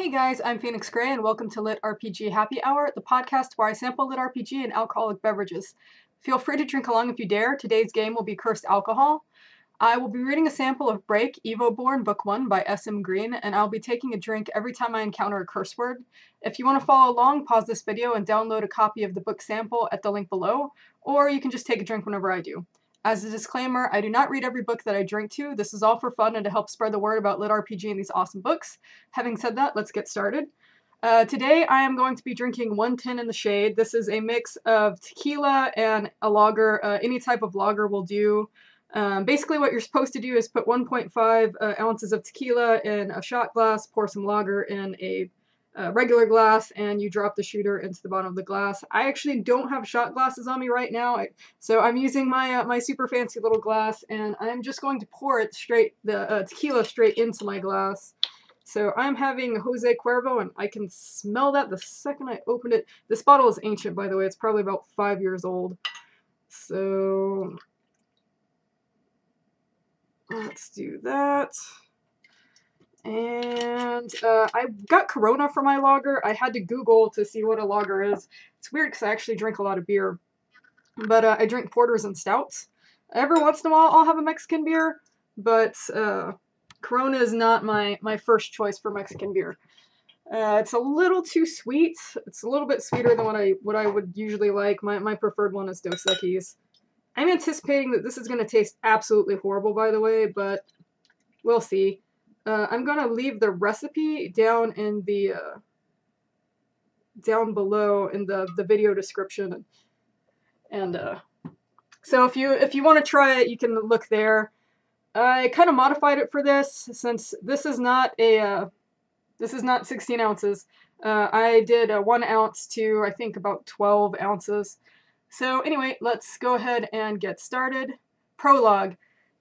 Hey guys, I'm Phoenix Gray and welcome to LitRPG Happy Hour, the podcast where I sample LitRPG and alcoholic beverages. Feel free to drink along if you dare. Today's game will be Cursed Alcohol. I will be reading a sample of Break, EvoBorne, Book 1 by S.M. Green, and I'll be taking a drink every time I encounter a curse word. If you want to follow along, pause this video and download a copy of the book sample at the link below, or you can just take a drink whenever I do. As a disclaimer, I do not read every book that I drink to. This is all for fun and to help spread the word about LitRPG and these awesome books. Having said that, let's get started. Today I am going to be drinking 110 in the Shade. This is a mix of tequila and a lager. Any type of lager will do. Basically what you're supposed to do is put 1.5 ounces of tequila in a shot glass, pour some lager in a regular glass, and you drop the shooter into the bottom of the glass. I actually don't have shot glasses on me right now, so I'm using my my super fancy little glass, and I'm just going to pour it straight, the tequila straight into my glass. So I'm having Jose Cuervo, and I can smell that the second I opened it. This bottle is ancient, by the way. It's probably about 5 years old. So let's do that. And I got Corona for my lager. I had to Google to see what a lager is. It's weird because I actually drink a lot of beer. But I drink porters and stouts. Every once in a while I'll have a Mexican beer, but Corona is not my first choice for Mexican beer. It's a little too sweet. It's a little bit sweeter than what I would usually like. My preferred one is Dos Equis. I'm anticipating that this is going to taste absolutely horrible, by the way, but we'll see. I'm going to leave the recipe down in the down below in the video description, and so if you want to try it, you can look there. I kind of modified it for this, since this is not 16 ounces. I did 1 ounce to, I think, about 12 ounces. So anyway, let's go ahead and get started. Prologue.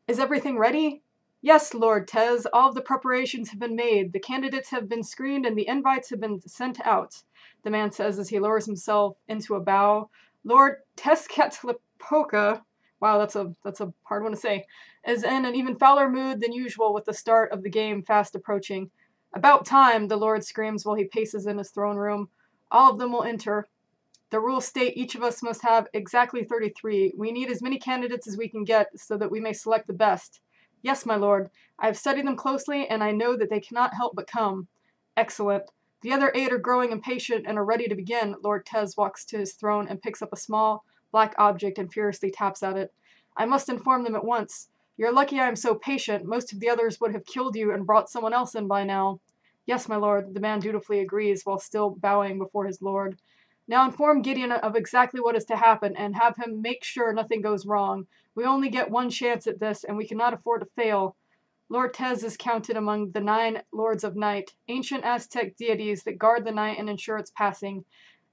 Is everything ready? Yes, Lord Tez, all of the preparations have been made. The candidates have been screened and the invites have been sent out, the man says as he lowers himself into a bow. Lord Tezcatlipoca, wow, that's a hard one to say, is in an even fouler mood than usual with the start of the game fast approaching. About time, the Lord screams while he paces in his throne room. All of them will enter. The rules state each of us must have exactly 33. We need as many candidates as we can get so that we may select the best. Yes, my lord. I have studied them closely, and I know that they cannot help but come. Excellent. The other 8 are growing impatient and are ready to begin. Lord Tez walks to his throne and picks up a small, black object and furiously taps at it. I must inform them at once. You're lucky I am so patient. Most of the others would have killed you and brought someone else in by now. Yes, my lord, the man dutifully agrees while still bowing before his lord. Now inform Gideon of exactly what is to happen, and have him make sure nothing goes wrong. We only get 1 chance at this, and we cannot afford to fail. Lord Tez is counted among the 9 Lords of Night, ancient Aztec deities that guard the night and ensure its passing.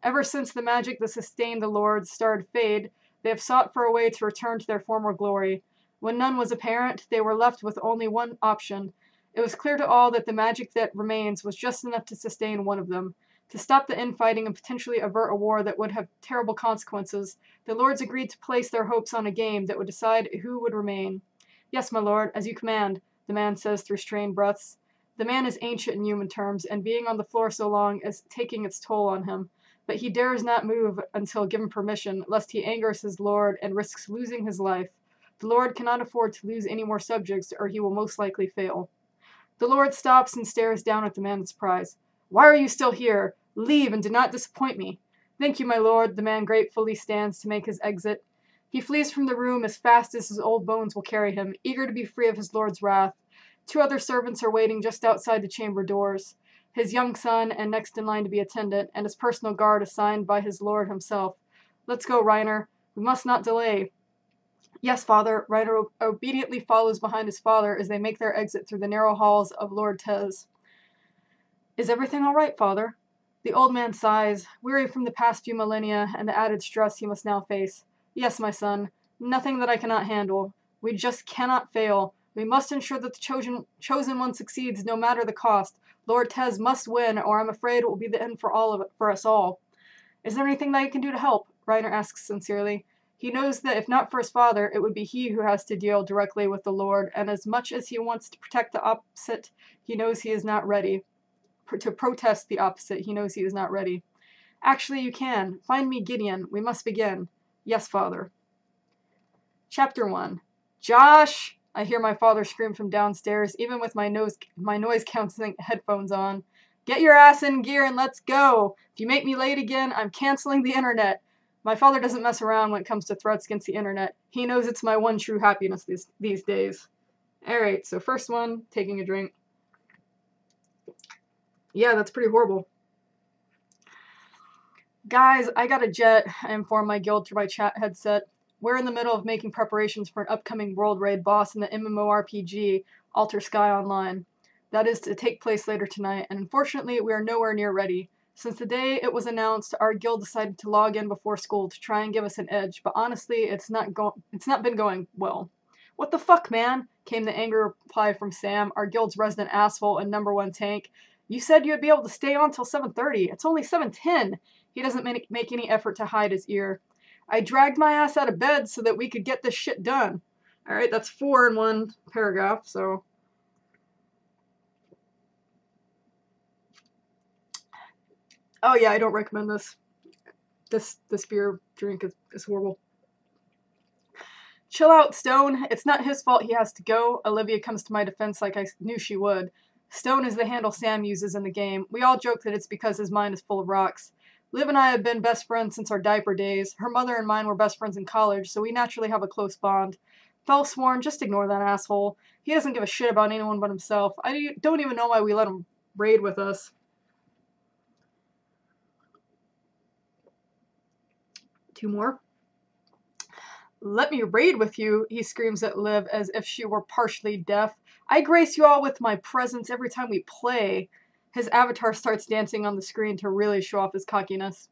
Ever since the magic that sustained the Lords started fade, they have sought for a way to return to their former glory. When none was apparent, they were left with only one option. It was clear to all that the magic that remains was just enough to sustain one of them. To stop the infighting and potentially avert a war that would have terrible consequences, the lords agreed to place their hopes on a game that would decide who would remain. Yes, my lord, as you command, the man says through strained breaths. The man is ancient in human terms, and being on the floor so long is taking its toll on him. But he dares not move until given permission, lest he angers his lord and risks losing his life. The lord cannot afford to lose any more subjects, or he will most likely fail. The lord stops and stares down at the man in surprise. Why are you still here? Leave and do not disappoint me. Thank you, my lord. The man gratefully stands to make his exit. He flees from the room as fast as his old bones will carry him, eager to be free of his lord's wrath. 2 other servants are waiting just outside the chamber doors. His young son, and next in line to be attendant, and his personal guard assigned by his lord himself. Let's go, Reiner. We must not delay. Yes, father. Reiner obediently follows behind his father as they make their exit through the narrow halls of Lord Tez. Is everything all right, father? The old man sighs, weary from the past few millennia and the added stress he must now face. Yes, my son. Nothing that I cannot handle. We just cannot fail. We must ensure that the chosen one succeeds no matter the cost. Lord Tez must win, or I'm afraid it will be the end for us all. Is there anything that I can do to help? Reiner asks sincerely. He knows that if not for his father, it would be he who has to deal directly with the Lord, and as much as he wants to protect the opposite, he knows he is not ready. to protest the opposite. He knows he is not ready. Actually, you can. Find me Gideon. We must begin. Yes, father. Chapter 1. Josh! I hear my father scream from downstairs, even with my noise-canceling headphones on. Get your ass in gear and let's go! If you make me late again, I'm canceling the internet. My father doesn't mess around when it comes to threats against the internet. He knows it's my one true happiness these days. Alright, so first one, taking a drink. Yeah, that's pretty horrible. Guys, I got a jet. I informed my guild through my chat headset. We're in the middle of making preparations for an upcoming world raid boss in the MMORPG Alter Sky Online. That is to take place later tonight, and unfortunately we are nowhere near ready. Since the day it was announced, our guild decided to log in before school to try and give us an edge, but honestly, it's not been going well. What the fuck, man? Came the angry reply from Sam, our guild's resident asshole and #1 tank. You said you'd be able to stay on till 7:30. It's only 7:10. He doesn't make any effort to hide his ear. I dragged my ass out of bed so that we could get this shit done. Alright, that's 4 in one paragraph, so... Oh yeah, I don't recommend this. This beer drink is horrible. Chill out, Stone. It's not his fault he has to go. Olivia comes to my defense like I knew she would. Stone is the handle Sam uses in the game. We all joke that it's because his mind is full of rocks. Liv and I have been best friends since our diaper days. Her mother and mine were best friends in college, so we naturally have a close bond. Fellsworn, just ignore that asshole. He doesn't give a shit about anyone but himself. I don't even know why we let him raid with us. Two more. Let me raid with you, he screams at Liv as if she were partially deaf. I grace you all with my presence every time we play. His avatar starts dancing on the screen to really show off his cockiness.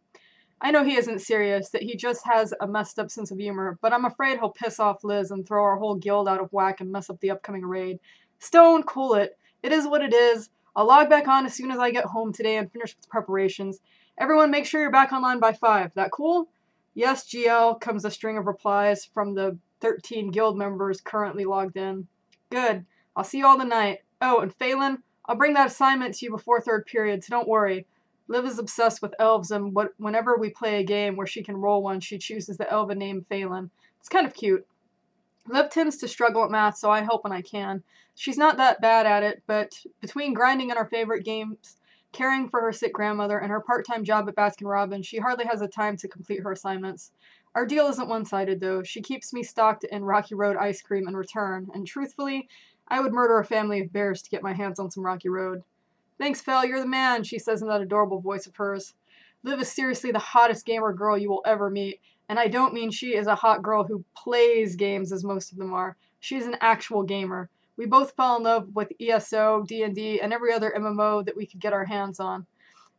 I know he isn't serious, that he just has a messed up sense of humor, but I'm afraid he'll piss off Liz and throw our whole guild out of whack and mess up the upcoming raid. Stone, cool it. It is what it is. I'll log back on as soon as I get home today and finish with preparations. Everyone make sure you're back online by 5. That cool? Yes, GL, comes a string of replies from the 13 guild members currently logged in. Good. I'll see you all tonight. Oh, and Phelan, I'll bring that assignment to you before 3rd period, so don't worry. Liv is obsessed with elves, and whenever we play a game where she can roll one, she chooses the elven name Phelan. It's kind of cute. Liv tends to struggle at math, so I help when I can. She's not that bad at it, but between grinding in our favorite games, caring for her sick grandmother, and her part-time job at Baskin-Robbins, she hardly has the time to complete her assignments. Our deal isn't one-sided, though. She keeps me stocked in Rocky Road ice cream in return, and truthfully, I would murder a family of bears to get my hands on some Rocky Road. Thanks, Phil, you're the man, she says in that adorable voice of hers. Liv is seriously the hottest gamer girl you will ever meet, and I don't mean she is a hot girl who plays games as most of them are. She's an actual gamer. We both fell in love with ESO, D&D, and every other MMO that we could get our hands on.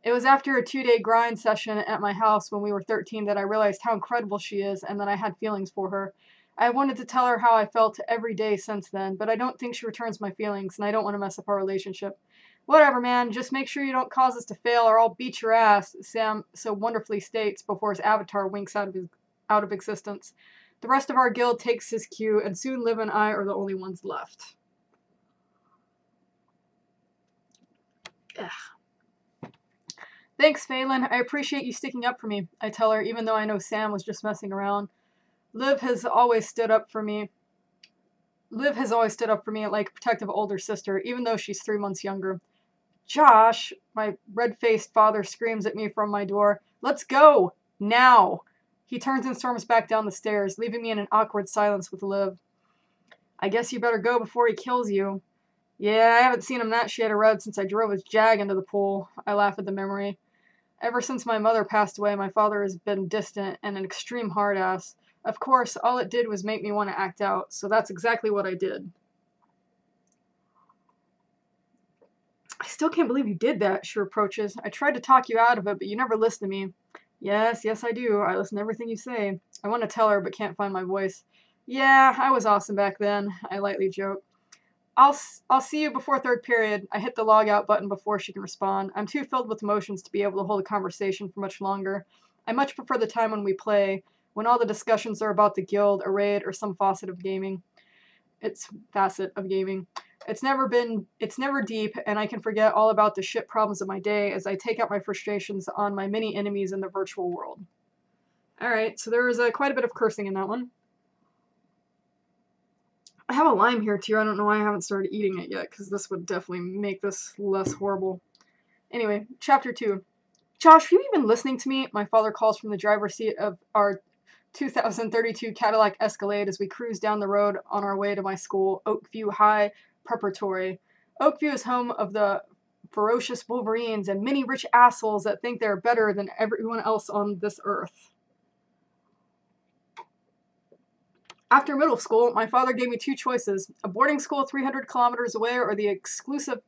It was after a 2-day grind session at my house when we were 13 that I realized how incredible she is and that I had feelings for her. I wanted to tell her how I felt every day since then, but I don't think she returns my feelings, and I don't want to mess up our relationship. Whatever, man, just make sure you don't cause us to fail or I'll beat your ass, Sam so wonderfully states before his avatar winks out of existence. The rest of our guild takes his cue, and soon Liv and I are the only ones left. Ugh. Thanks, Phelan. I appreciate you sticking up for me, I tell her, even though I know Sam was just messing around. Liv has always stood up for me like a protective older sister, even though she's 3 months younger. Josh, my red-faced father screams at me from my door. Let's go! Now! He turns and storms back down the stairs, leaving me in an awkward silence with Liv. I guess you better go before he kills you. Yeah, I haven't seen him that shade of red since I drove his Jag into the pool. I laugh at the memory. Ever since my mother passed away, my father has been distant and an extreme hard-ass. Of course, all it did was make me want to act out, so that's exactly what I did. I still can't believe you did that, she reproaches. I tried to talk you out of it, but you never listened to me. Yes, I do. I listen to everything you say. I want to tell her, but can't find my voice. Yeah, I was awesome back then, I lightly joke. I'll see you before 3rd period. I hit the log out button before she can respond. I'm too filled with emotions to be able to hold a conversation for much longer. I much prefer the time when we play, when all the discussions are about the guild, a raid, or some facet of gaming. its facet of gaming. It's never deep, and I can forget all about the shit problems of my day as I take out my frustrations on my mini enemies in the virtual world. Alright, so there was quite a bit of cursing in that one. I have a lime here too. I don't know why I haven't started eating it yet, because this would definitely make this less horrible. Anyway, chapter 2. Josh, have you been listening to me? My father calls from the driver's seat of our 2032 Cadillac Escalade as we cruise down the road on our way to my school, Oakview High Preparatory. Oakview is home of the ferocious Wolverines and many rich assholes that think they're better than everyone else on this earth. After middle school, my father gave me two choices, a boarding school 300 kilometers away or the exclusive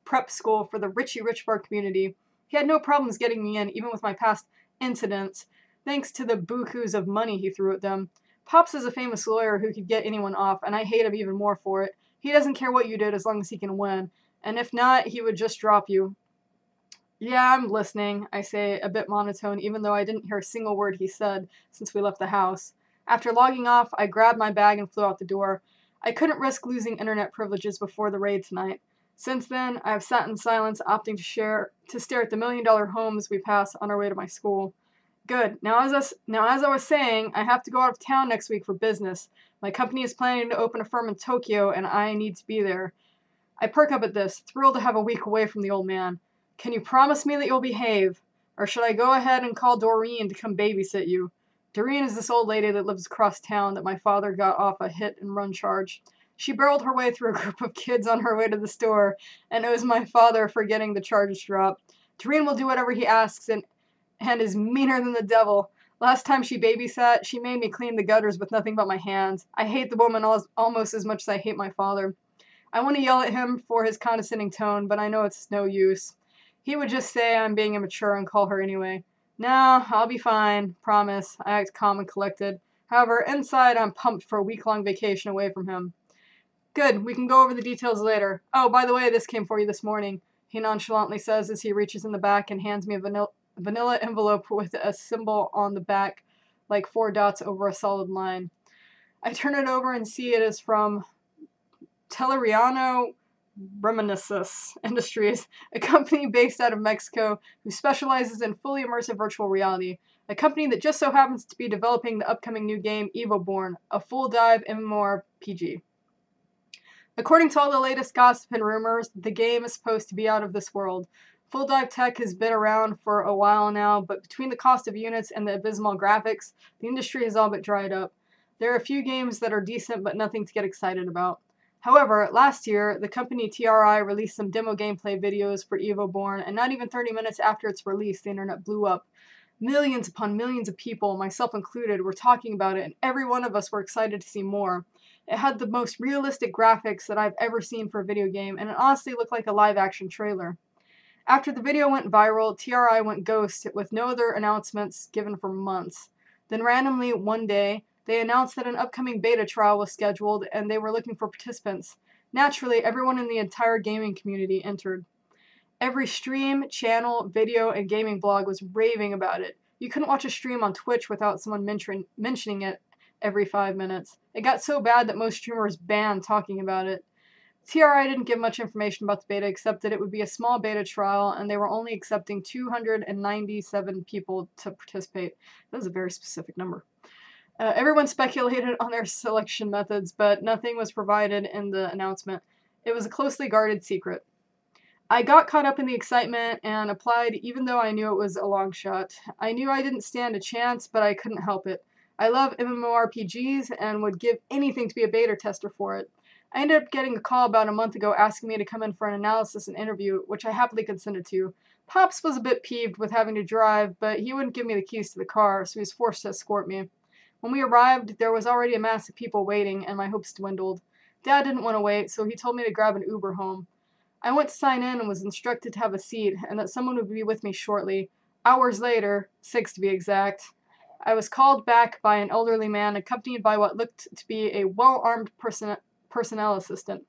prep school for the richy rich of our community. He had no problems getting me in, even with my past incidents, thanks to the bukus of money he threw at them. Pops is a famous lawyer who could get anyone off, and I hate him even more for it. He doesn't care what you did as long as he can win, and if not, he would just drop you. Yeah, I'm listening, I say, a bit monotone, even though I didn't hear a single word he said since we left the house. After logging off, I grabbed my bag and flew out the door. I couldn't risk losing internet privileges before the raid tonight. Since then, I have sat in silence, opting to stare at the million-dollar homes we pass on our way to my school. Good. Now, as I was saying, I have to go out of town next week for business. My company is planning to open a firm in Tokyo, and I need to be there. I perk up at this, thrilled to have a week away from the old man. Can you promise me that you'll behave? Or should I go ahead and call Doreen to come babysit you? Doreen is this old lady that lives across town that my father got off a hit-and-run charge. She barreled her way through a group of kids on her way to the store, and owes my father for getting the charges dropped. Doreen will do whatever he asks and is meaner than the devil. Last time she babysat, she made me clean the gutters with nothing but my hands. I hate the woman almost as much as I hate my father. I want to yell at him for his condescending tone, but I know it's no use. He would just say I'm being immature and call her anyway. No, I'll be fine, promise. I act calm and collected. However, inside I'm pumped for a week-long vacation away from him. Good, we can go over the details later. Oh, by the way, this came for you this morning, he nonchalantly says as he reaches in the back and hands me a vanilla envelope with a symbol on the back, like 4 dots over a solid line. I turn it over and see it is from Teleriano Reminiscence Industries, a company based out of Mexico who specializes in fully immersive virtual reality. A company that just so happens to be developing the upcoming new game EvoBorne, a full-dive MMORPG. According to all the latest gossip and rumors, the game is supposed to be out of this world. Full dive tech has been around for a while now, but between the cost of units and the abysmal graphics, the industry has all but dried up. There are a few games that are decent, but nothing to get excited about. However, last year, the company TRI released some demo gameplay videos for EvoBorne, and not even 30 minutes after its release, the internet blew up. Millions upon millions of people, myself included, were talking about it, and every one of us were excited to see more. It had the most realistic graphics that I've ever seen for a video game, and it honestly looked like a live-action trailer. After the video went viral, TRI went ghost with no other announcements given for months. Then randomly, one day, they announced that an upcoming beta trial was scheduled and they were looking for participants. Naturally, everyone in the entire gaming community entered. Every stream, channel, video, and gaming blog was raving about it. You couldn't watch a stream on Twitch without someone mentioning it every 5 minutes. It got so bad that most streamers banned talking about it. TRI didn't give much information about the beta except that it would be a small beta trial and they were only accepting 297 people to participate. That was a very specific number. Everyone speculated on their selection methods, but nothing was provided in the announcement. It was a closely guarded secret. I got caught up in the excitement and applied even though I knew it was a long shot. I knew I didn't stand a chance, but I couldn't help it. I love MMORPGs and would give anything to be a beta tester for it. I ended up getting a call about a month ago asking me to come in for an analysis and interview, which I happily consented to. Pops was a bit peeved with having to drive, but he wouldn't give me the keys to the car, so he was forced to escort me. When we arrived, there was already a mass of people waiting, and my hopes dwindled. Dad didn't want to wait, so he told me to grab an Uber home. I went to sign in and was instructed to have a seat, and that someone would be with me shortly. Hours later, 6 to be exact, I was called back by an elderly man accompanied by what looked to be a well-armed personnel assistant.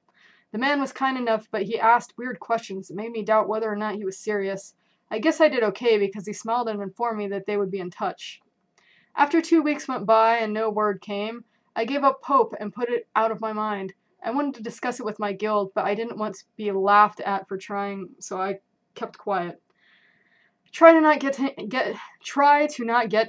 The man was kind enough, but he asked weird questions that made me doubt whether or not he was serious. I guess I did okay because he smiled and informed me that they would be in touch. After 2 weeks went by and no word came, I gave up hope and put it out of my mind. I wanted to discuss it with my guild, but I didn't want to be laughed at for trying, so I kept quiet. Try to not get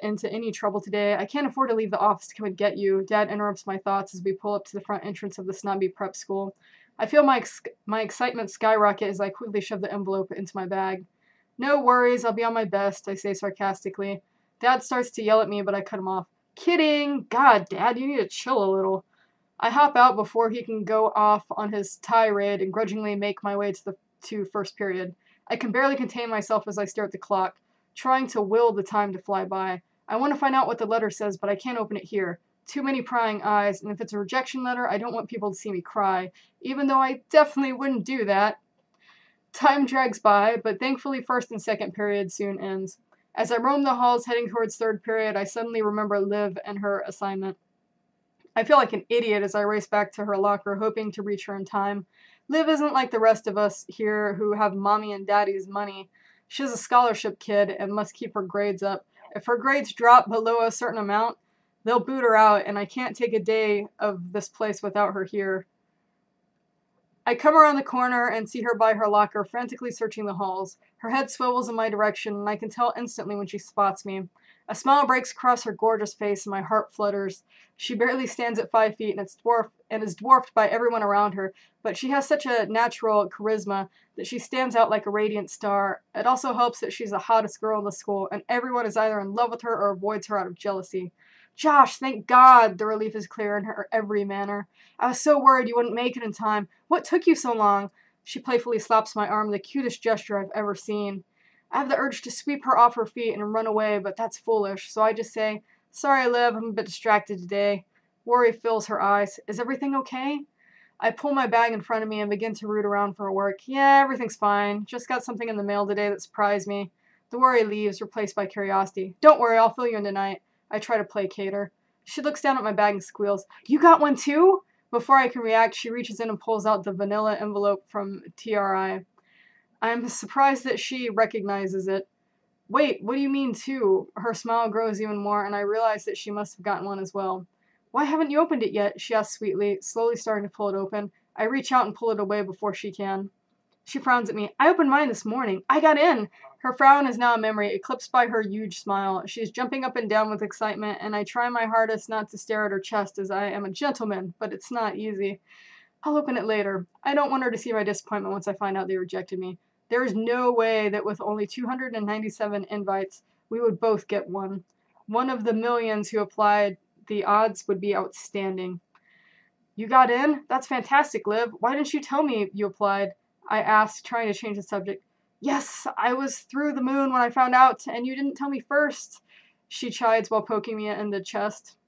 into any trouble today. I can't afford to leave the office to come and get you. Dad interrupts my thoughts as we pull up to the front entrance of the snobby prep school. I feel my excitement skyrocket as I quickly shove the envelope into my bag. No worries, I'll be on my best, I say sarcastically. Dad starts to yell at me, but I cut him off. Kidding! God, Dad, you need to chill a little. I hop out before he can go off on his tirade and grudgingly make my way to first period. I can barely contain myself as I stare at the clock, trying to will the time to fly by. I want to find out what the letter says, but I can't open it here. Too many prying eyes, and if it's a rejection letter, I don't want people to see me cry, even though I definitely wouldn't do that. Time drags by, but thankfully first and second period soon ends. As I roam the halls heading towards third period, I suddenly remember Liv and her assignment. I feel like an idiot as I race back to her locker, hoping to reach her in time. Liv isn't like the rest of us here who have mommy and daddy's money. She's a scholarship kid and must keep her grades up. If her grades drop below a certain amount, they'll boot her out, and I can't take a day of this place without her here. I come around the corner and see her by her locker, frantically searching the halls. Her head swivels in my direction, and I can tell instantly when she spots me. A smile breaks across her gorgeous face, and my heart flutters. She barely stands at 5 feet, and is dwarfed by everyone around her, but she has such a natural charisma that she stands out like a radiant star. It also helps that she's the hottest girl in the school, and everyone is either in love with her or avoids her out of jealousy. Josh, thank God! The relief is clear in her every manner. I was so worried you wouldn't make it in time. What took you so long? She playfully slaps my arm, the cutest gesture I've ever seen. I have the urge to sweep her off her feet and run away, but that's foolish, so I just say, Sorry, Liv, I'm a bit distracted today. Worry fills her eyes. Is everything okay? I pull my bag in front of me and begin to root around for her work. Yeah, everything's fine. Just got something in the mail today that surprised me. The worry leaves, replaced by curiosity. Don't worry, I'll fill you in tonight. I try to placate her. She looks down at my bag and squeals. You got one too? Before I can react, she reaches in and pulls out the vanilla envelope from TRI. I'm surprised that she recognizes it. Wait, what do you mean too? Her smile grows even more, and I realize that she must have gotten one as well. Why haven't you opened it yet? She asks sweetly, slowly starting to pull it open. I reach out and pull it away before she can. She frowns at me. I opened mine this morning. I got in. Her frown is now a memory, eclipsed by her huge smile. She is jumping up and down with excitement, and I try my hardest not to stare at her chest as I am a gentleman, but it's not easy. I'll open it later. I don't want her to see my disappointment once I find out they rejected me. There is no way that with only 297 invites, we would both get one. One of the millions who applied, the odds would be outstanding. You got in? That's fantastic, Liv. Why didn't you tell me you applied? I asked, trying to change the subject. Yes, I was through the moon when I found out, and you didn't tell me first, she chides while poking me in the chest.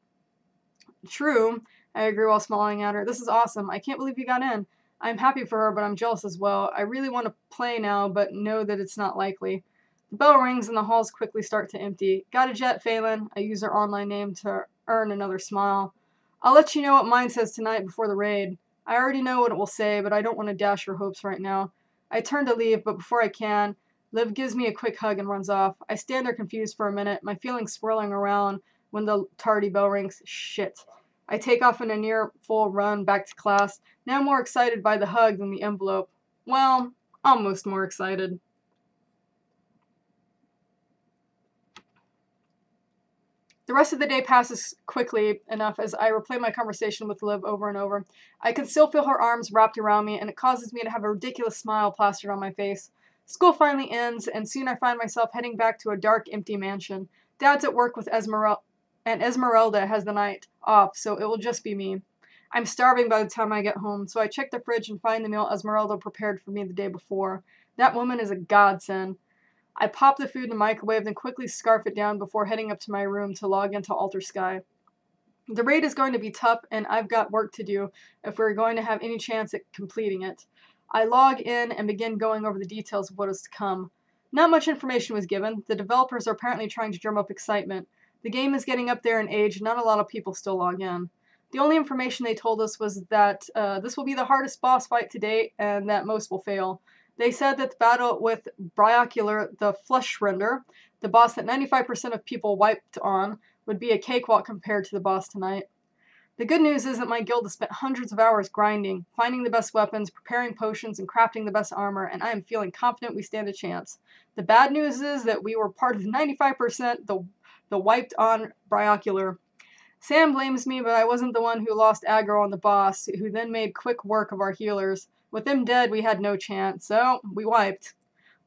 True, I agree while smiling at her. This is awesome. I can't believe you got in. I'm happy for her, but I'm jealous as well. I really want to play now, but know that it's not likely. The bell rings and the halls quickly start to empty. Got a jet, Phelan? I use her online name to earn another smile. I'll let you know what mine says tonight before the raid. I already know what it will say, but I don't want to dash your hopes right now. I turn to leave, but before I can, Liv gives me a quick hug and runs off. I stand there confused for a minute, my feelings swirling around when the tardy bell rings. Shit. I take off in a near full run back to class, now more excited by the hug than the envelope. Well, almost more excited. The rest of the day passes quickly enough as I replay my conversation with Liv over and over. I can still feel her arms wrapped around me, and it causes me to have a ridiculous smile plastered on my face. School finally ends, and soon I find myself heading back to a dark, empty mansion. Dad's at work with Esmeralda, and Esmeralda has the night off, so it will just be me. I'm starving by the time I get home, so I check the fridge and find the meal Esmeralda prepared for me the day before. That woman is a godsend. I pop the food in the microwave, then quickly scarf it down before heading up to my room to log into Alter Sky. The raid is going to be tough, and I've got work to do if we're going to have any chance at completing it. I log in and begin going over the details of what is to come. Not much information was given. The developers are apparently trying to drum up excitement. The game is getting up there in age, and not a lot of people still log in. The only information they told us was that this will be the hardest boss fight to date, and that most will fail. They said that the battle with Briocular, the Flesh Render, the boss that 95% of people wiped on, would be a cakewalk compared to the boss tonight. The good news is that my guild has spent hundreds of hours grinding, finding the best weapons, preparing potions, and crafting the best armor, and I am feeling confident we stand a chance. The bad news is that we were part of the 95% the wiped on Briocular. Sam blames me, but I wasn't the one who lost aggro on the boss, who then made quick work of our healers. With them dead, we had no chance, so we wiped.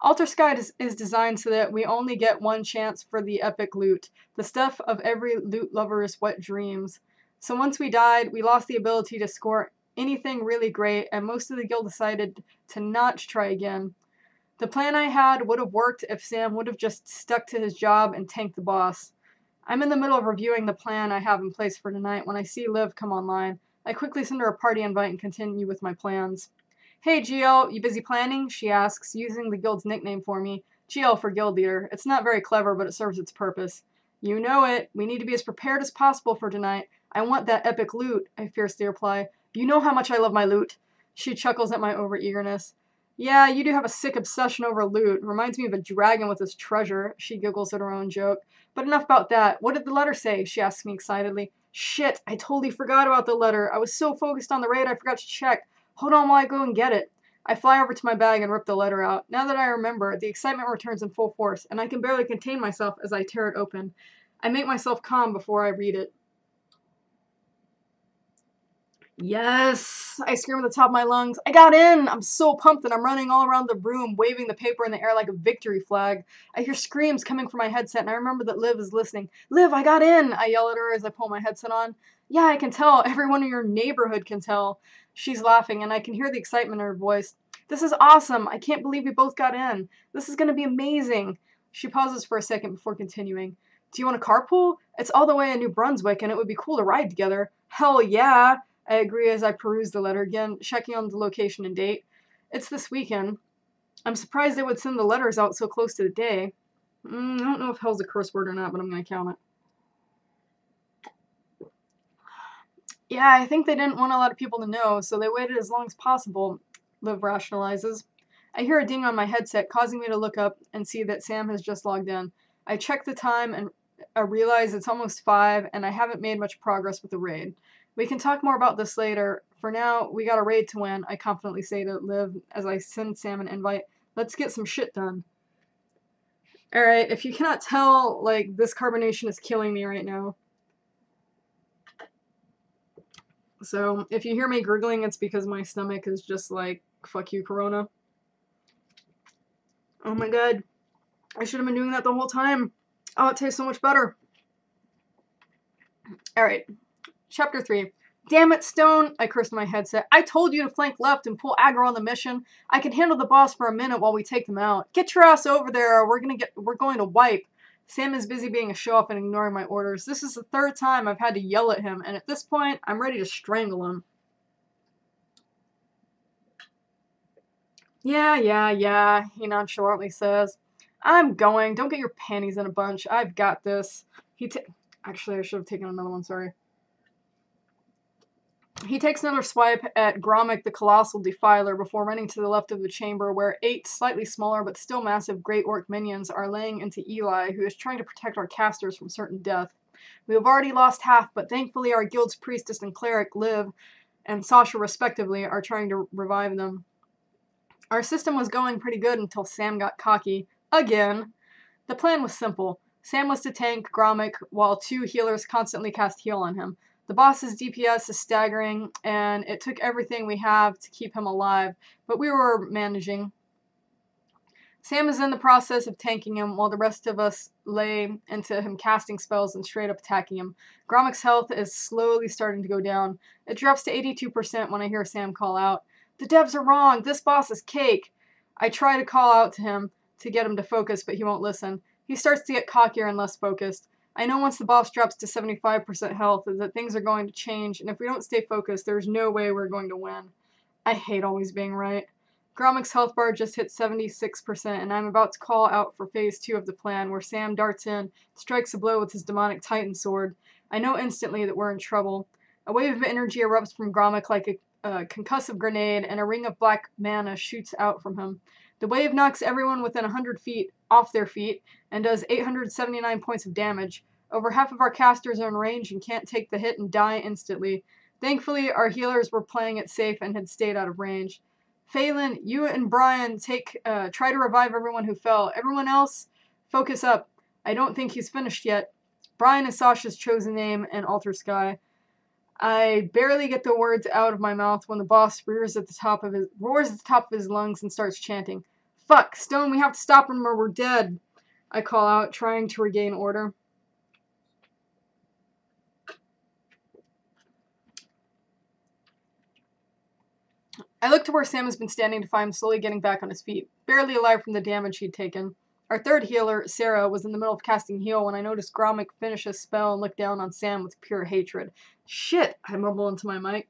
Alter Sky is designed so that we only get one chance for the epic loot, the stuff of every loot lover's wet dreams. So once we died, we lost the ability to score anything really great, and most of the guild decided to not try again. The plan I had would have worked if Sam would have just stuck to his job and tanked the boss. I'm in the middle of reviewing the plan I have in place for tonight when I see Liv come online. I quickly send her a party invite and continue with my plans. Hey GL, you busy planning? She asks, using the guild's nickname for me. GL for guild leader. It's not very clever, but it serves its purpose. You know it. We need to be as prepared as possible for tonight. I want that epic loot, I fiercely reply. You know how much I love my loot. She chuckles at my over-eagerness. Yeah, you do have a sick obsession over loot. Reminds me of a dragon with his treasure. She giggles at her own joke. But enough about that. What did the letter say? She asks me excitedly. Shit, I totally forgot about the letter. I was so focused on the raid I forgot to check. Hold on while I go and get it. I fly over to my bag and rip the letter out. Now that I remember, the excitement returns in full force, and I can barely contain myself as I tear it open. I make myself calm before I read it. Yes! I scream at the top of my lungs. I got in! I'm so pumped that I'm running all around the room, waving the paper in the air like a victory flag. I hear screams coming from my headset, and I remember that Liv is listening. Liv, I got in! I yell at her as I pull my headset on. Yeah, I can tell. Everyone in your neighborhood can tell. She's laughing, and I can hear the excitement in her voice. This is awesome! I can't believe we both got in. This is gonna be amazing. She pauses for a second before continuing. Do you want to carpool? It's all the way in New Brunswick, and it would be cool to ride together. Hell yeah! I agree as I peruse the letter again, checking on the location and date. It's this weekend. I'm surprised they would send the letters out so close to the day. I don't know if hell's a curse word or not, but I'm going to count it. Yeah, I think they didn't want a lot of people to know, so they waited as long as possible, Liv rationalizes. I hear a ding on my headset, causing me to look up and see that Sam has just logged in. I check the time and I realize it's almost 5, and I haven't made much progress with the raid. We can talk more about this later. For now, we got a raid to win, I confidently say to Liv as I send Sam an invite. Let's get some shit done. Alright, if you cannot tell, like, this carbonation is killing me right now. So, if you hear me gurgling, it's because my stomach is just like, fuck you, Corona. Oh my god. I should have been doing that the whole time. Oh, it tastes so much better. Alright. Chapter 3. Damn it, Stone, I cursed my headset. I told you to flank left and pull aggro on the mission. I can handle the boss for a minute while we take them out. Get your ass over there or we're going to wipe. Sam is busy being a show-off and ignoring my orders. This is the 3rd time I've had to yell at him, and at this point, I'm ready to strangle him. Yeah, he nonchalantly says. I'm going. Don't get your panties in a bunch. I've got this. Actually, I should have taken another one, sorry. He takes another swipe at Gromik the Colossal Defiler before running to the left of the chamber where 8 slightly smaller but still massive Great Orc minions are laying into Eli, who is trying to protect our casters from certain death. We have already lost half, but thankfully our guild's priestess and cleric, Liv, and Sasha respectively, are trying to revive them. Our system was going pretty good until Sam got cocky. Again. The plan was simple. Sam was to tank Gromik while 2 healers constantly cast heal on him. The boss's DPS is staggering, and it took everything we have to keep him alive, but we were managing. Sam is in the process of tanking him, while the rest of us lay into him casting spells and straight up attacking him. Gromik's health is slowly starting to go down. It drops to 82% when I hear Sam call out, "The devs are wrong! This boss is cake!" I try to call out to him to get him to focus, but he won't listen. He starts to get cockier and less focused. I know once the boss drops to 75% health that things are going to change, and if we don't stay focused, there's no way we're going to win. I hate always being right. Gromik's health bar just hit 76%, and I'm about to call out for phase 2 of the plan, where Sam darts in, strikes a blow with his demonic titan sword. I know instantly that we're in trouble. A wave of energy erupts from Gromik like a concussive grenade, and a ring of black mana shoots out from him. The wave knocks everyone within 100 feet off their feet, and does 879 points of damage. Over half of our casters are in range and can't take the hit and die instantly. Thankfully, our healers were playing it safe and had stayed out of range. Phelan, you and Brian try to revive everyone who fell. Everyone else, focus up. I don't think he's finished yet. Brian is Sasha's chosen name and Alter Sky. I barely get the words out of my mouth when the boss roars at the top of his lungs and starts chanting. Fuck, Stone, we have to stop him or we're dead. I call out, trying to regain order. I look to where Sam has been standing to find him slowly getting back on his feet, barely alive from the damage he'd taken. Our third healer, Sarah, was in the middle of casting heal when I noticed Gromit finish his spell and look down on Sam with pure hatred. Shit, I mumble into my mic.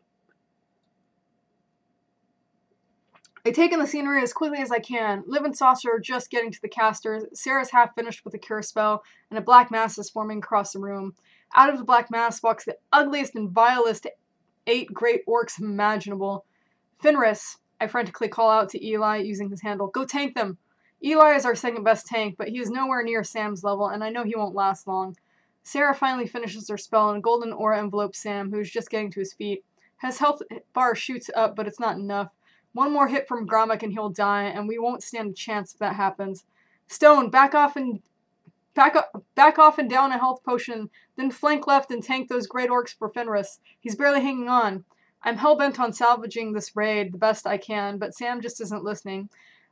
I take in the scenery as quickly as I can. Liv and Saucer are just getting to the casters. Sarah's half finished with a cure spell, and a black mass is forming across the room. Out of the black mass walks the ugliest and vilest 8 great orcs imaginable. Fenris, I frantically call out to Eli using his handle. Go tank them! Eli is our second best tank, but he is nowhere near Sam's level, and I know he won't last long. Sarah finally finishes her spell, and a golden aura envelopes Sam, who is just getting to his feet. His health bar shoots up, but it's not enough. One more hit from Gromit and he'll die, and we won't stand a chance if that happens. Stone, back off and down a health potion, then flank left and tank those great orcs for Fenris. He's barely hanging on. I'm hell-bent on salvaging this raid the best I can, but Sam just isn't listening.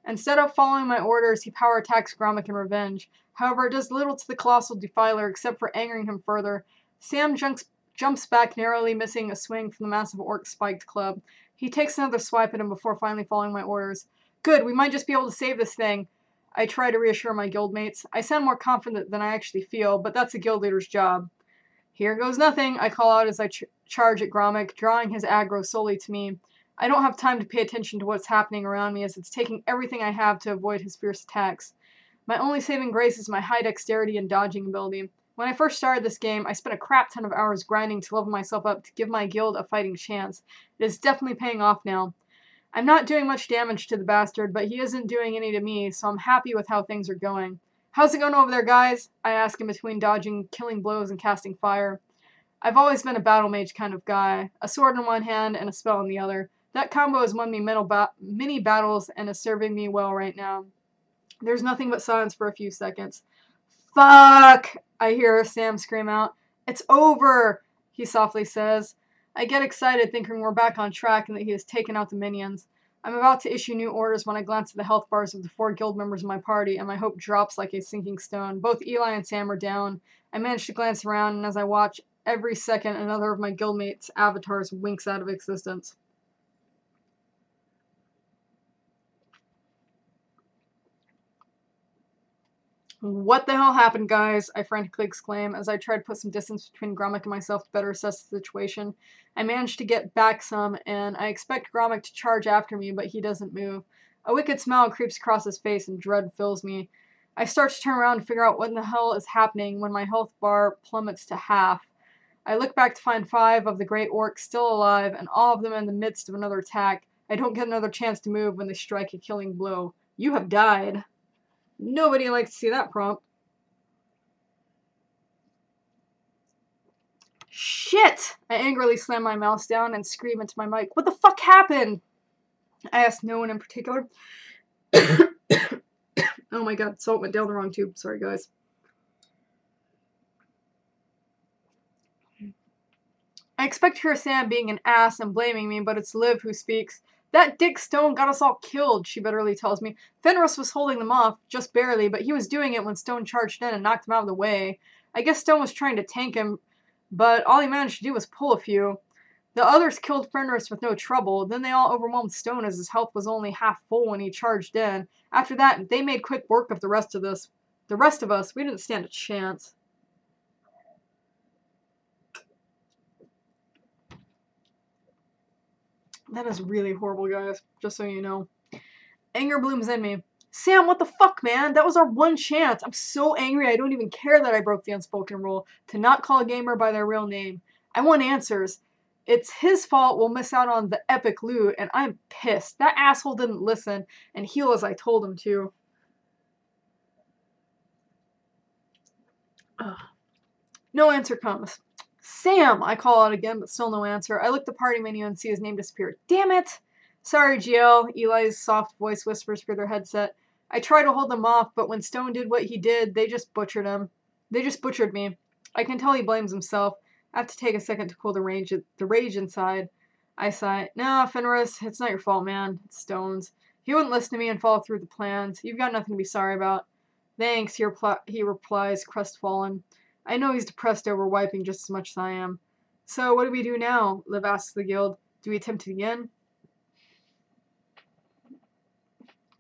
Instead of following my orders, he power attacks Gromit in revenge. However, it does little to the colossal defiler except for angering him further. Sam jumps back, narrowly missing a swing from the massive orc spiked club. He takes another swipe at him before finally following my orders. Good, we might just be able to save this thing. I try to reassure my guildmates. I sound more confident than I actually feel, but that's a guild leader's job. Here goes nothing, I call out as I charge at Gromit, drawing his aggro solely to me. I don't have time to pay attention to what's happening around me as it's taking everything I have to avoid his fierce attacks. My only saving grace is my high dexterity and dodging ability. When I first started this game, I spent a crap ton of hours grinding to level myself up to give my guild a fighting chance. It is definitely paying off now. I'm not doing much damage to the bastard, but he isn't doing any to me, so I'm happy with how things are going. How's it going over there, guys? I ask in between dodging, killing blows, and casting fire. I've always been a battle mage kind of guy, a sword in one hand and a spell in the other. That combo has won me many battles and is serving me well right now. There's nothing but silence for a few seconds. Fuck! I hear Sam scream out. It's over, he softly says. I get excited thinking we're back on track and that he has taken out the minions. I'm about to issue new orders when I glance at the health bars of the 4 guild members of my party, and my hope drops like a sinking stone. Both Eli and Sam are down. I manage to glance around, and as I watch, every second another of my guildmates' avatars winks out of existence. What the hell happened, guys? I frantically exclaim as I try to put some distance between Gromit and myself to better assess the situation. I manage to get back some, and I expect Gromit to charge after me, but he doesn't move. A wicked smile creeps across his face and dread fills me. I start to turn around and figure out what in the hell is happening when my health bar plummets to half. I look back to find 5 of the great orcs still alive, and all of them in the midst of another attack. I don't get another chance to move when they strike a killing blow. You have died. Nobody likes to see that prompt. Shit! I angrily slam my mouse down and scream into my mic. What the fuck happened? I asked no one in particular. Oh my god, salt went down the wrong tube. Sorry, guys. I expect to hear Sam being an ass and blaming me, but it's Liv who speaks. That dick Stone got us all killed, she bitterly tells me. Fenris was holding them off, just barely, but he was doing it when Stone charged in and knocked him out of the way. I guess Stone was trying to tank him, but all he managed to do was pull a few. The others killed Fenris with no trouble, then they all overwhelmed Stone as his health was only half full when he charged in. After that, they made quick work of the rest of us. We didn't stand a chance. That is really horrible, guys, just so you know. Anger blooms in me. Sam, what the fuck, man? That was our one chance. I'm so angry I don't even care that I broke the unspoken rule to not call a gamer by their real name. I want answers. It's his fault we'll miss out on the epic loot, and I'm pissed. That asshole didn't listen and heal as I told him to. Ugh. No answer comes. Sam! I call out again, but still no answer. I look at the party menu and see his name disappear. Damn it! Sorry, GL, Eli's soft voice whispers through their headset. I try to hold them off, but when Stone did what he did, they just butchered him. They just butchered me. I can tell he blames himself. I have to take a second to cool the rage inside. I sigh. No, Fenris, it's not your fault, man. It's Stone's. He wouldn't listen to me and follow through with the plans. You've got nothing to be sorry about. Thanks, he replies, crestfallen. I know he's depressed over wiping just as much as I am. So, what do we do now? Liv asks the guild. Do we attempt it again?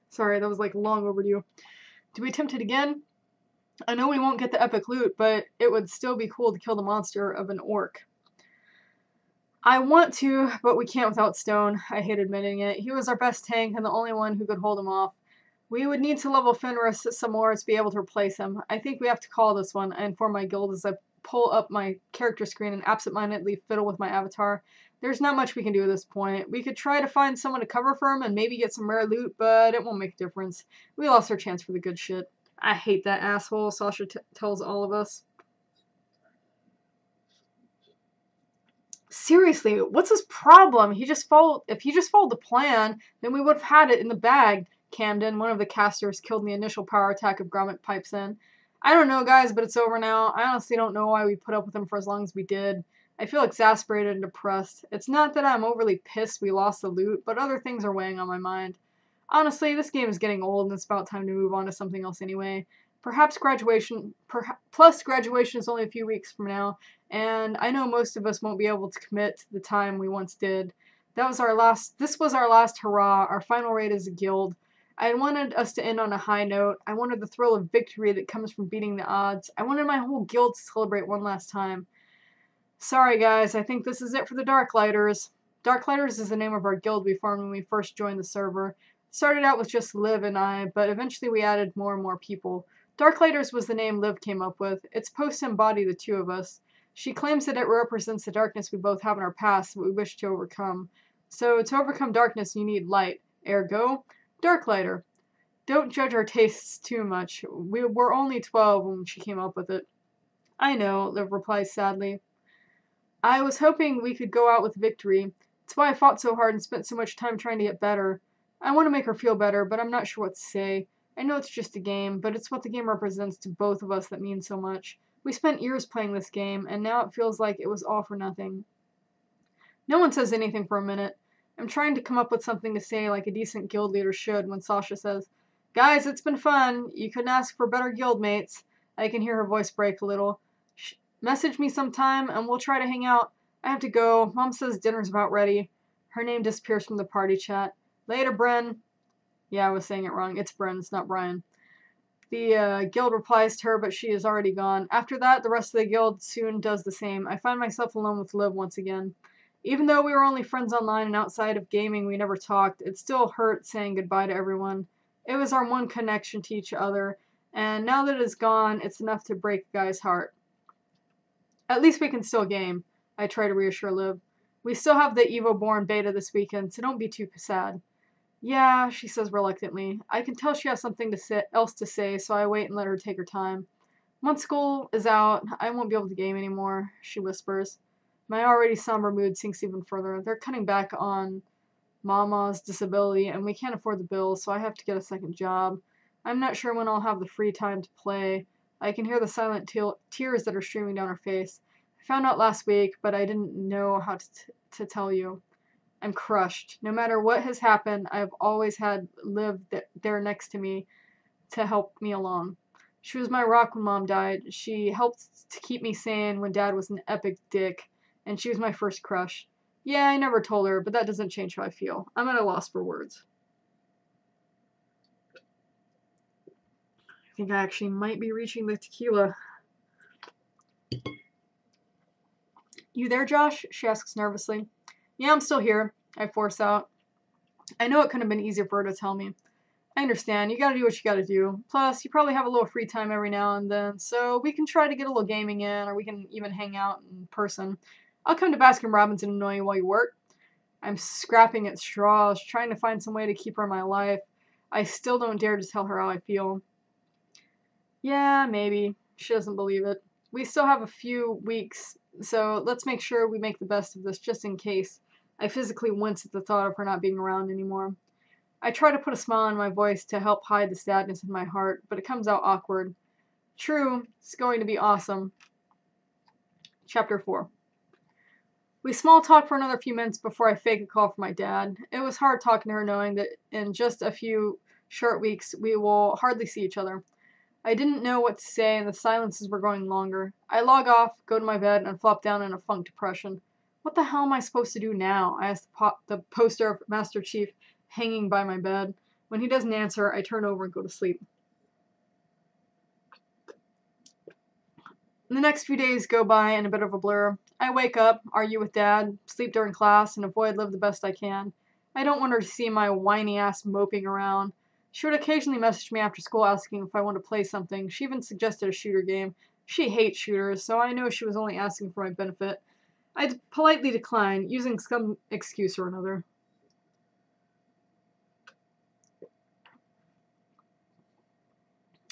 Sorry, that was like long overdue. Do we attempt it again? I know we won't get the epic loot, but it would still be cool to kill the monster of an orc. I want to, but we can't without Stone. I hate admitting it. He was our best tank and the only one who could hold him off. We would need to level Fenris some more to be able to replace him. I think we have to call this one. I inform my guild as I pull up my character screen and absentmindedly fiddle with my avatar. There's not much we can do at this point. We could try to find someone to cover for him and maybe get some rare loot, but it won't make a difference. We lost our chance for the good shit. I hate that asshole, Sasha tells all of us. Seriously, what's his problem? If he just followed the plan, then we would have had it in the bag. Camden, one of the casters, killed in the initial power attack of Gromit pipes in. I don't know, guys, but it's over now. I honestly don't know why we put up with him for as long as we did. I feel exasperated and depressed. It's not that I'm overly pissed we lost the loot, but other things are weighing on my mind. Honestly, this game is getting old and it's about time to move on to something else anyway. Plus graduation is only a few weeks from now, and I know most of us won't be able to commit to the time we once did. This was our last hurrah, our final raid as a guild. I wanted us to end on a high note. I wanted the thrill of victory that comes from beating the odds. I wanted my whole guild to celebrate one last time. Sorry guys, I think this is it for the Darklighters. Darklighters is the name of our guild we formed when we first joined the server. It started out with just Liv and I, but eventually we added more and more people. Darklighters was the name Liv came up with. It's supposed to embody the two of us. She claims that it represents the darkness we both have in our past that we wish to overcome. So to overcome darkness you need light. Ergo, Darklighter. Don't judge our tastes too much. We were only 12 when she came up with it. I know, Liv replies sadly. I was hoping we could go out with victory. It's why I fought so hard and spent so much time trying to get better. I want to make her feel better, but I'm not sure what to say. I know it's just a game, but it's what the game represents to both of us that means so much. We spent years playing this game, and now it feels like it was all for nothing. No one says anything for a minute. I'm trying to come up with something to say like a decent guild leader should when Sasha says, Guys, it's been fun. You couldn't ask for better guild mates. I can hear her voice break a little. Message me sometime and we'll try to hang out. I have to go. Mom says dinner's about ready. Her name disappears from the party chat. Later, Bren. Yeah, I was saying it wrong. It's Bren, it's not Brian. The guild replies to her, but she is already gone. After that, the rest of the guild soon does the same. I find myself alone with Liv once again. Even though we were only friends online and outside of gaming we never talked, it still hurt saying goodbye to everyone. It was our one connection to each other, and now that it is gone, it's enough to break a guy's heart. At least we can still game, I try to reassure Liv. We still have the EvoBorne beta this weekend, so don't be too sad. Yeah, she says reluctantly. I can tell she has something else to say, so I wait and let her take her time. Once school is out, I won't be able to game anymore, she whispers. My already somber mood sinks even further. They're cutting back on Mama's disability, and we can't afford the bills, so I have to get a second job. I'm not sure when I'll have the free time to play. I can hear the silent tears that are streaming down her face. I found out last week, but I didn't know how to tell you. I'm crushed. No matter what has happened, I've always had Liv there next to me to help me along. She was my rock when Mom died. She helped to keep me sane when Dad was an epic dick, and she was my first crush. Yeah, I never told her, but that doesn't change how I feel. I'm at a loss for words. I think I actually might be reaching the tequila. You there, Josh? She asks nervously. Yeah, I'm still here, I force out. I know it could have been easier for her to tell me. I understand. You gotta do what you gotta do. Plus, you probably have a little free time every now and then, so we can try to get a little gaming in, or we can even hang out in person. I'll come to Baskin Robbins and annoy you while you work. I'm scrapping at straws, trying to find some way to keep her in my life. I still don't dare to tell her how I feel. Yeah, maybe. She doesn't believe it. We still have a few weeks, so let's make sure we make the best of this just in case. I physically wince at the thought of her not being around anymore. I try to put a smile on my voice to help hide the sadness in my heart, but it comes out awkward. True, it's going to be awesome. Chapter 4. We small talk for another few minutes before I fake a call from my dad. It was hard talking to her knowing that in just a few short weeks we will hardly see each other. I didn't know what to say and the silences were growing longer. I log off, go to my bed, and flop down in a funk depression. What the hell am I supposed to do now? I asked the poster of Master Chief hanging by my bed. When he doesn't answer, I turn over and go to sleep. The next few days go by in a bit of a blur. I wake up, argue with Dad, sleep during class, and avoid live the best I can. I don't want her to see my whiny ass moping around. She would occasionally message me after school asking if I want to play something. She even suggested a shooter game. She hates shooters, so I know she was only asking for my benefit. I politely decline, using some excuse or another.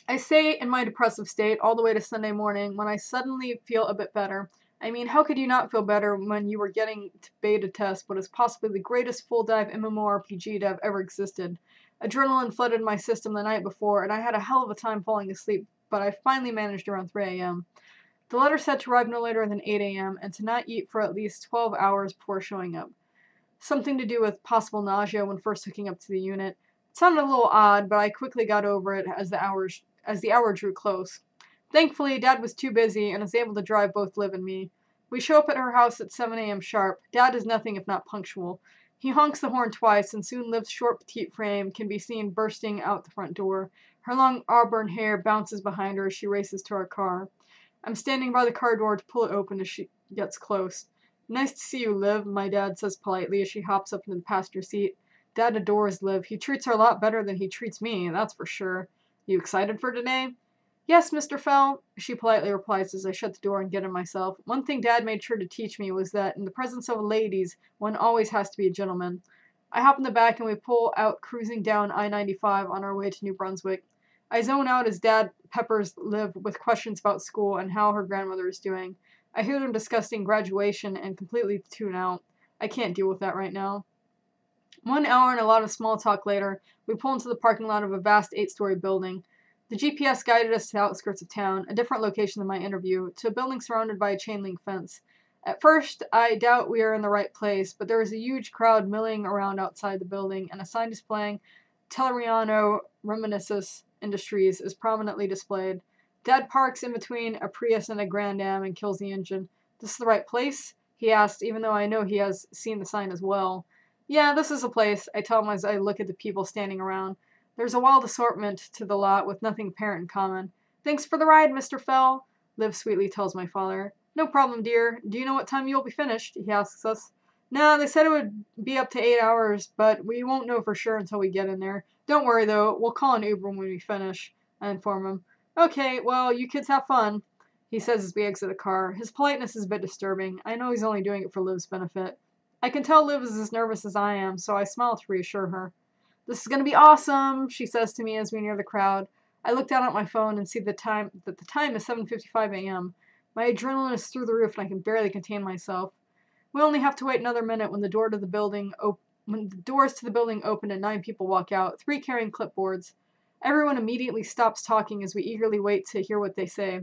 I stay in my depressive state all the way to Sunday morning when I suddenly feel a bit better. I mean, how could you not feel better when you were getting to beta test what is possibly the greatest full-dive MMORPG to have ever existed? Adrenaline flooded my system the night before, and I had a hell of a time falling asleep, but I finally managed around 3 a.m. The letter said to arrive no later than 8 a.m. and to not eat for at least 12 hours before showing up. Something to do with possible nausea when first hooking up to the unit. It sounded a little odd, but I quickly got over it as the hour drew close. Thankfully, Dad was too busy and was able to drive both Liv and me. We show up at her house at 7 a.m. sharp. Dad is nothing if not punctual. He honks the horn twice, and soon Liv's short, petite frame can be seen bursting out the front door. Her long auburn hair bounces behind her as she races to our car. I'm standing by the car door to pull it open as she gets close. Nice to see you, Liv, my dad says politely as she hops up into the passenger seat. Dad adores Liv. He treats her a lot better than he treats me, that's for sure. You excited for today? Yes, Mr. Fell, she politely replies as I shut the door and get in myself. One thing Dad made sure to teach me was that in the presence of ladies, one always has to be a gentleman. I hop in the back and we pull out cruising down I-95 on our way to New Brunswick. I zone out as Dad peppers Liv with questions about school and how her grandmother is doing. I hear them discussing graduation and completely tune out. I can't deal with that right now. 1 hour and a lot of small talk later, we pull into the parking lot of a vast 8-story building. The GPS guided us to the outskirts of town, a different location than my interview, to a building surrounded by a chain link fence. At first, I doubt we are in the right place, but there is a huge crowd milling around outside the building, and a sign displaying Telleriano Reminiscence Industries is prominently displayed. Dad parks in between a Prius and a Grand Am and kills the engine. This is the right place? He asks, even though I know he has seen the sign as well. Yeah, this is the place, I tell him as I look at the people standing around. There's a wild assortment to the lot with nothing apparent in common. Thanks for the ride, Mr. Fell, Liv sweetly tells my father. No problem, dear. Do you know what time you'll be finished? He asks us. No, they said it would be up to 8 hours, but we won't know for sure until we get in there. Don't worry, though. We'll call an Uber when we finish, I inform him. Okay, well, you kids have fun, he says as we exit the car. His politeness is a bit disturbing. I know he's only doing it for Liv's benefit. I can tell Liv is as nervous as I am, so I smile to reassure her. This is going to be awesome, she says to me as we near the crowd. I look down at my phone and see that the time is 7:55 a.m. My adrenaline is through the roof and I can barely contain myself. We only have to wait another minute when the doors to the building open and 9 people walk out, 3 carrying clipboards. Everyone immediately stops talking as we eagerly wait to hear what they say.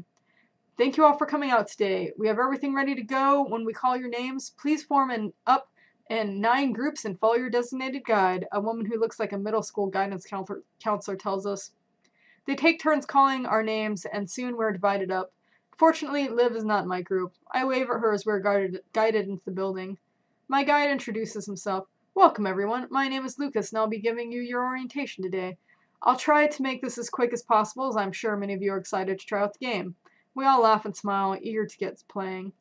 Thank you all for coming out today. We have everything ready to go. When we call your names, please form up in 9 groups and follow your designated guide, a woman who looks like a middle school guidance counselor tells us. They take turns calling our names, and soon we're divided up. Fortunately, Liv is not in my group. I wave at her as we're guided into the building. My guide introduces himself. Welcome, everyone. My name is Lucas, and I'll be giving you your orientation today. I'll try to make this as quick as possible, as I'm sure many of you are excited to try out the game. We all laugh and smile, eager to get playing.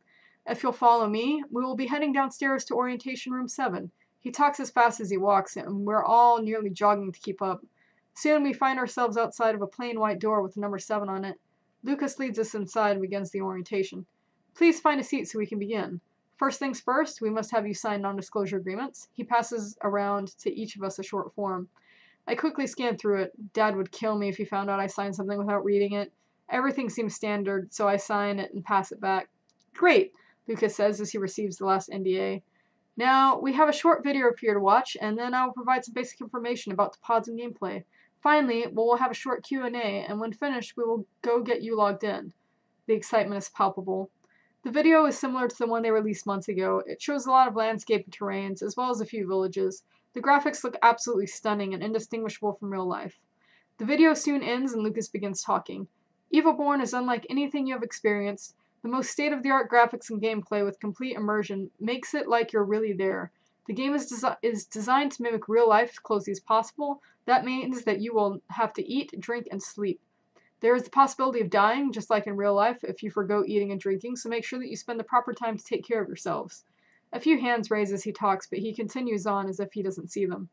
If you'll follow me, we will be heading downstairs to Orientation Room 7. He talks as fast as he walks, and we're all nearly jogging to keep up. Soon we find ourselves outside of a plain white door with the number 7 on it. Lucas leads us inside and begins the orientation. Please find a seat so we can begin. First things first, we must have you sign non-disclosure agreements. He passes around to each of us a short form. I quickly scan through it. Dad would kill me if he found out I signed something without reading it. Everything seems standard, so I sign it and pass it back. Great, Lucas says as he receives the last NDA. Now, we have a short video up here to watch, and then I'll provide some basic information about the pods and gameplay. Finally, we'll have a short Q&A, and when finished, we will go get you logged in. The excitement is palpable. The video is similar to the one they released months ago. It shows a lot of landscape and terrains, as well as a few villages. The graphics look absolutely stunning and indistinguishable from real life. The video soon ends and Lucas begins talking. EvoBorne is unlike anything you have experienced. The most state-of-the-art graphics and gameplay with complete immersion makes it like you're really there. The game is designed to mimic real life as closely as possible. That means that you will have to eat, drink, and sleep. There is the possibility of dying, just like in real life, if you forgo eating and drinking, so make sure that you spend the proper time to take care of yourselves. A few hands raise as he talks, but he continues on as if he doesn't see them.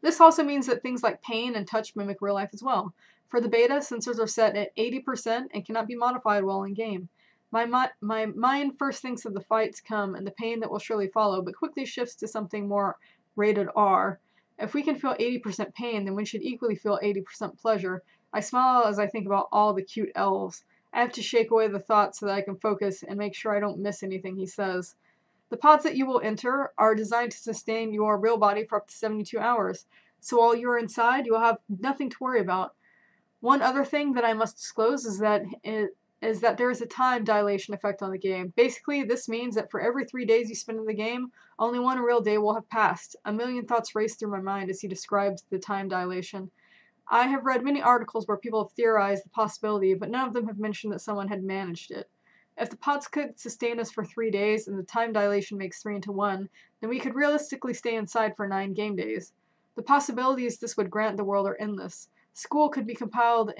This also means that things like pain and touch mimic real life as well. For the beta, sensors are set at 80% and cannot be modified while in-game. My mind first thinks of the fight to come and the pain that will surely follow, but quickly shifts to something more rated R. If we can feel 80% pain, then we should equally feel 80% pleasure. I smile as I think about all the cute elves. I have to shake away the thoughts so that I can focus and make sure I don't miss anything he says. The pods that you will enter are designed to sustain your real body for up to 72 hours, so while you are inside, you will have nothing to worry about. One other thing that I must disclose is that there is a time dilation effect on the game. Basically, this means that for every 3 days you spend in the game, only one real day will have passed. A million thoughts race through my mind as he describes the time dilation. I have read many articles where people have theorized the possibility, but none of them have mentioned that someone had managed it. If the pods could sustain us for 3 days and the time dilation makes 3 into 1, then we could realistically stay inside for 9 game days. The possibilities this would grant the world are endless. School could be completed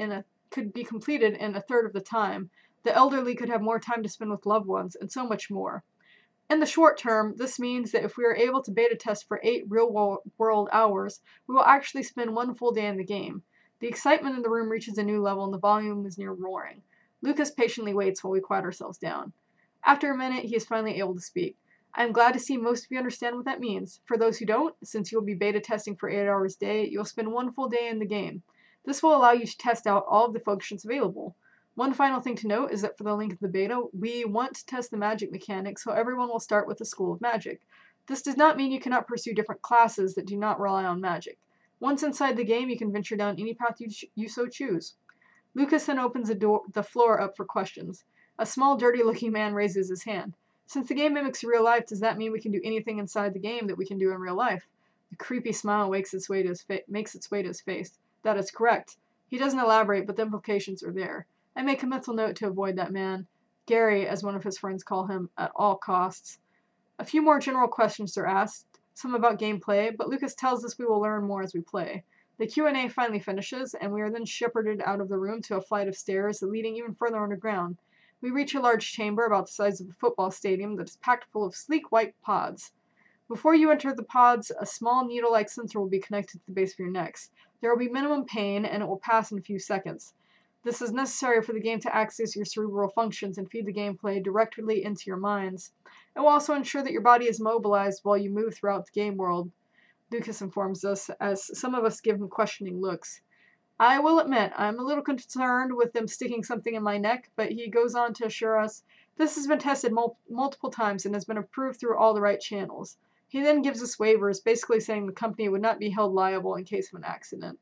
in a third of the time. The elderly could have more time to spend with loved ones, and so much more. In the short term, this means that if we are able to beta test for 8 real-world hours, we will actually spend 1 full day in the game. The excitement in the room reaches a new level and the volume is near roaring. Lucas patiently waits while we quiet ourselves down. After a minute, he is finally able to speak. I am glad to see most of you understand what that means. For those who don't, since you will be beta testing for 8 hours a day, you will spend 1 full day in the game. This will allow you to test out all of the functions available. One final thing to note is that for the length of the beta, we want to test the magic mechanics, so everyone will start with the School of Magic. This does not mean you cannot pursue different classes that do not rely on magic. Once inside the game, you can venture down any path you so choose. Lucas then opens the floor up for questions. A small, dirty-looking man raises his hand. Since the game mimics real life, does that mean we can do anything inside the game that we can do in real life? The creepy smile makes its way to his face. That is correct. He doesn't elaborate, but the implications are there. I make a mental note to avoid that man, Gary, as one of his friends call him, at all costs. A few more general questions are asked, some about gameplay, but Lucas tells us we will learn more as we play. The Q&A finally finishes, and we are then shepherded out of the room to a flight of stairs leading even further underground. We reach a large chamber about the size of a football stadium that is packed full of sleek white pods. Before you enter the pods, a small needle-like sensor will be connected to the base of your necks. There will be minimum pain, and it will pass in a few seconds. This is necessary for the game to access your cerebral functions and feed the gameplay directly into your minds. It will also ensure that your body is mobilized while you move throughout the game world, Lucas informs us, as some of us give him questioning looks. I will admit, I'm a little concerned with them sticking something in my neck, but he goes on to assure us, this has been tested multiple times and has been approved through all the right channels. He then gives us waivers, basically saying the company would not be held liable in case of an accident.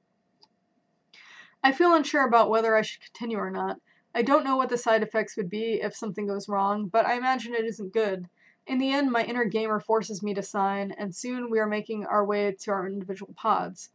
I feel unsure about whether I should continue or not. I don't know what the side effects would be if something goes wrong, but I imagine it isn't good. In the end, my inner gamer forces me to sign, and soon we are making our way to our individual pods.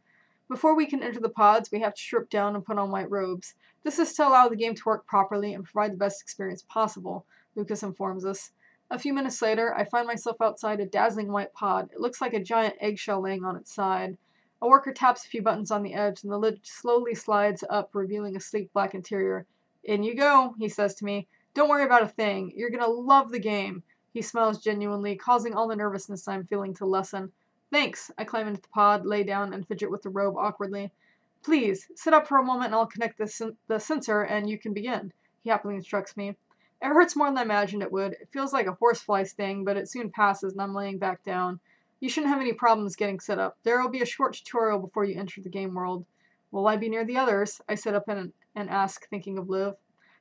Before we can enter the pods, we have to strip down and put on white robes. This is to allow the game to work properly and provide the best experience possible, Lucas informs us. A few minutes later, I find myself outside a dazzling white pod. It looks like a giant eggshell laying on its side. A worker taps a few buttons on the edge, and the lid slowly slides up, revealing a sleek black interior. In you go, he says to me. Don't worry about a thing. You're gonna love the game. He smiles genuinely, causing all the nervousness I'm feeling to lessen. Thanks. I climb into the pod, lay down, and fidget with the robe awkwardly. Please, sit up for a moment and I'll connect the sensor and you can begin, he happily instructs me. It hurts more than I imagined it would. It feels like a horsefly sting, but it soon passes and I'm laying back down. You shouldn't have any problems getting set up. There will be a short tutorial before you enter the game world. Will I be near the others? I sit up and ask, thinking of Liv.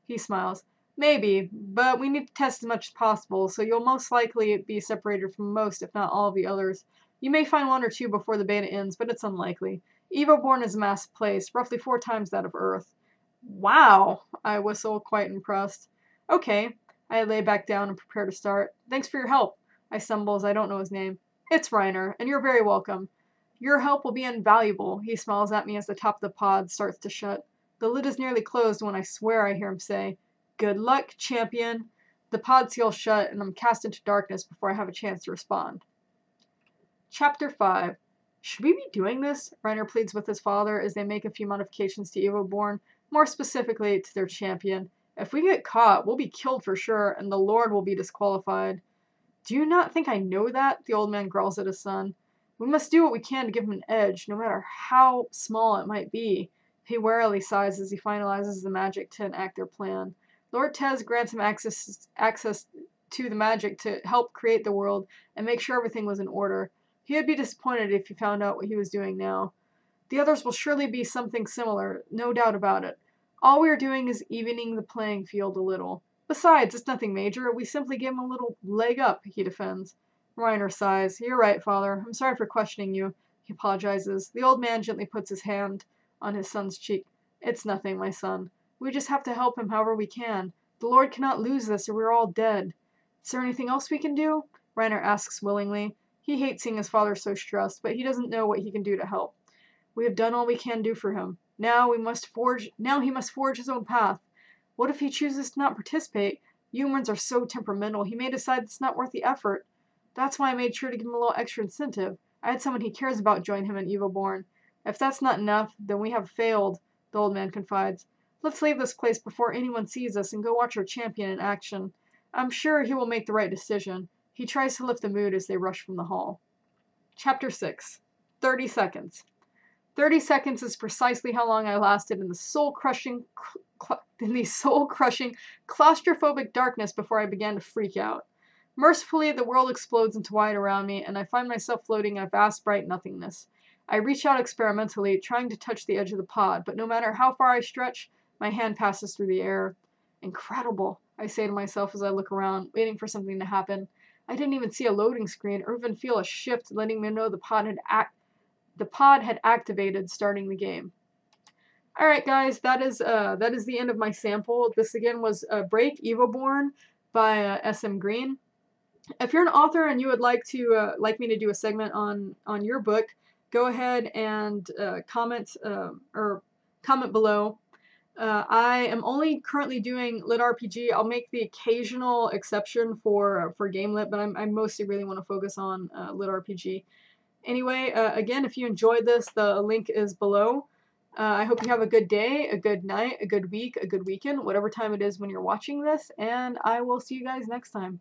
He smiles. Maybe, but we need to test as much as possible, so you'll most likely be separated from most, if not all, of the others. You may find one or two before the beta ends, but it's unlikely. EvoBorne is a massive place, roughly 4 times that of Earth. Wow, I whistle, quite impressed. Okay, I lay back down and prepare to start. Thanks for your help. I stumble as I don't know his name. It's Reiner, and you're very welcome. Your help will be invaluable, he smiles at me as the top of the pod starts to shut. The lid is nearly closed when I swear I hear him say, Good luck, champion. The pod seals shut, and I'm cast into darkness before I have a chance to respond. Chapter 5. Should we be doing this? Reiner pleads with his father as they make a few modifications to EvoBorne, more specifically to their champion. If we get caught, we'll be killed for sure, and the Lord will be disqualified. Do you not think I know that? The old man growls at his son. We must do what we can to give him an edge, no matter how small it might be. He warily sighs as he finalizes the magic to enact their plan. Lord Tez grants him access to the magic to help create the world and make sure everything was in order. He would be disappointed if he found out what he was doing now. The others will surely be something similar, no doubt about it. All we are doing is evening the playing field a little. Besides, it's nothing major. We simply give him a little leg up, he defends. Reiner sighs. You're right, father. I'm sorry for questioning you. He apologizes. The old man gently puts his hand on his son's cheek. It's nothing, my son. We just have to help him however we can. The Lord cannot lose this or we're all dead. Is there anything else we can do? Reiner asks willingly. He hates seeing his father so stressed, but he doesn't know what he can do to help. We have done all we can do for him. Now he must forge his own path. What if he chooses to not participate? Humans are so temperamental, he may decide it's not worth the effort. That's why I made sure to give him a little extra incentive. I had someone he cares about join him in EvoBorne. If that's not enough, then we have failed, the old man confides. Let's leave this place before anyone sees us and go watch our champion in action. I'm sure he will make the right decision. He tries to lift the mood as they rush from the hall. Chapter 6. 30 seconds. 30 seconds is precisely how long I lasted in the soul-crushing, claustrophobic darkness before I began to freak out. Mercifully, the world explodes into white around me, and I find myself floating in a vast, bright nothingness. I reach out experimentally, trying to touch the edge of the pod, but no matter how far I stretch, my hand passes through the air. Incredible, I say to myself as I look around, waiting for something to happen. I didn't even see a loading screen or even feel a shift letting me know the pod had activated, starting the game. Alright guys, that is the end of my sample. This again was Break EvoBorne by SM Green. If you're an author and you would like me to do a segment on your book, go ahead and comment below. I am only currently doing LitRPG. I'll make the occasional exception for GameLit, but I mostly really want to focus on LitRPG. Anyway, again, if you enjoyed this, the link is below. I hope you have a good day, a good night, a good week, a good weekend, whatever time it is when you're watching this, and I will see you guys next time.